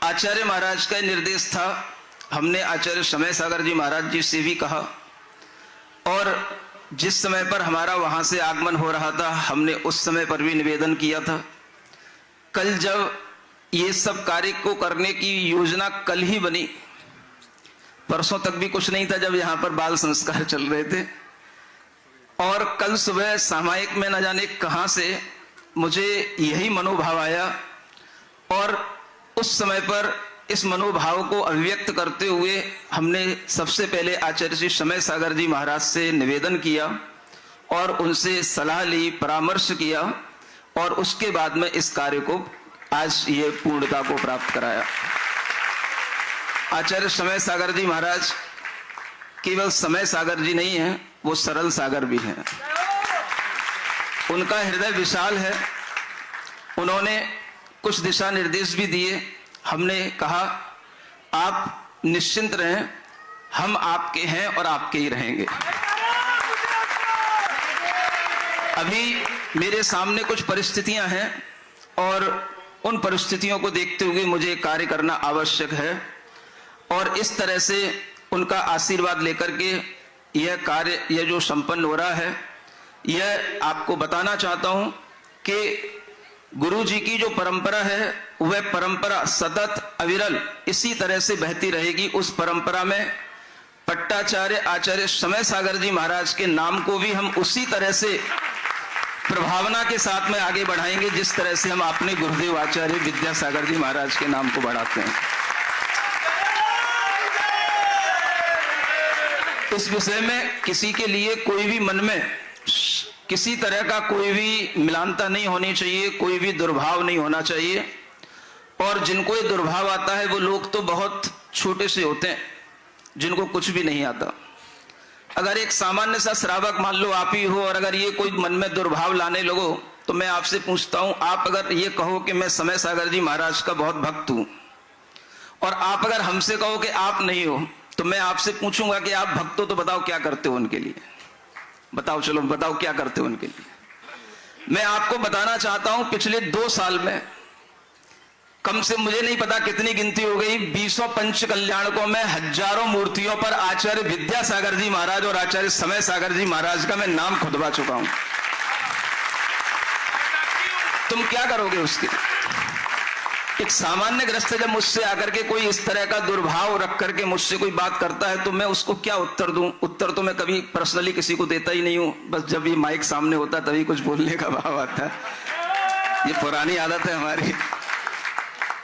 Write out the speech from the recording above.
आचार्य महाराज का निर्देश था। हमने आचार्य समय सागर जी महाराज जी से भी कहा, और जिस समय पर हमारा वहां से आगमन हो रहा था हमने उस समय पर भी निवेदन किया था। कल जब ये सब कार्य को करने की योजना कल ही बनी, परसों तक भी कुछ नहीं था जब यहाँ पर बाल संस्कार चल रहे थे, और कल सुबह सामायिक में न जाने कहां से मुझे यही मनोभाव आया, और उस समय पर इस मनोभाव को अभिव्यक्त करते हुए हमने सबसे पहले आचार्य श्री समय सागर जी महाराज से निवेदन किया और उनसे सलाह ली, परामर्श किया, और उसके बाद में इस कार्य को आज ये पूर्णता को प्राप्त कराया। आचार्य समय सागर जी महाराज केवल समय सागर जी नहीं हैं, वो सरल सागर भी हैं। उनका हृदय विशाल है। उन्होंने कुछ दिशा निर्देश भी दिए। हमने कहा आप निश्चिंत रहें, हम आपके हैं और आपके ही रहेंगे। अभी मेरे सामने कुछ परिस्थितियां हैं और उन परिस्थितियों को देखते हुए मुझे कार्य करना आवश्यक है, और इस तरह से उनका आशीर्वाद लेकर के यह कार्य यह जो संपन्न हो रहा है, यह आपको बताना चाहता हूं कि गुरु जी की जो परंपरा है वह परंपरा सतत अविरल इसी तरह से बहती रहेगी। उस परंपरा में पट्टाचार्य आचार्य समय सागर जी महाराज के नाम को भी हम उसी तरह से प्रभावना के साथ में आगे बढ़ाएंगे जिस तरह से हम अपने गुरुदेव आचार्य विद्यासागर जी महाराज के नाम को बढ़ाते हैं। इस विषय में किसी के लिए कोई भी मन में किसी तरह का कोई भी मिलानता नहीं होनी चाहिए, कोई भी दुर्भाव नहीं होना चाहिए। और जिनको ये दुर्भाव आता है वो लोग तो बहुत छोटे से होते हैं जिनको कुछ भी नहीं आता। अगर एक सामान्य सा श्रावक मान लो आप ही हो, और अगर ये कोई मन में दुर्भाव लाने लगो तो मैं आपसे पूछता हूं, आप अगर ये कहो कि मैं समय सागर जी महाराज का बहुत भक्त हूं, और आप अगर हमसे कहो कि आप नहीं हो, तो मैं आपसे पूछूंगा कि आप भक्त हो तो बताओ क्या करते हो उनके लिए, बताओ, चलो बताओ क्या करते हो उनके लिए। मैं आपको बताना चाहता हूं पिछले 2 साल में कम से मुझे नहीं पता कितनी गिनती हो गई, 20 पंच कल्याणकों में हजारों मूर्तियों पर आचार्य विद्यासागर जी महाराज और आचार्य समय सागर जी महाराज का मैं नाम खुदवा चुका हूं। तुम क्या करोगे उसके? एक सामान्य ग्रस्त जब मुझसे आकर के कोई इस तरह का दुर्भाव रख करके मुझसे कोई बात करता है तो मैं उसको क्या उत्तर दूं? उत्तर तो मैं कभी पर्सनली किसी को देता ही नहीं हूं, बस जब ये माइक सामने होता तभी कुछ बोलने का भाव आता है। ये पुरानी आदत है हमारी।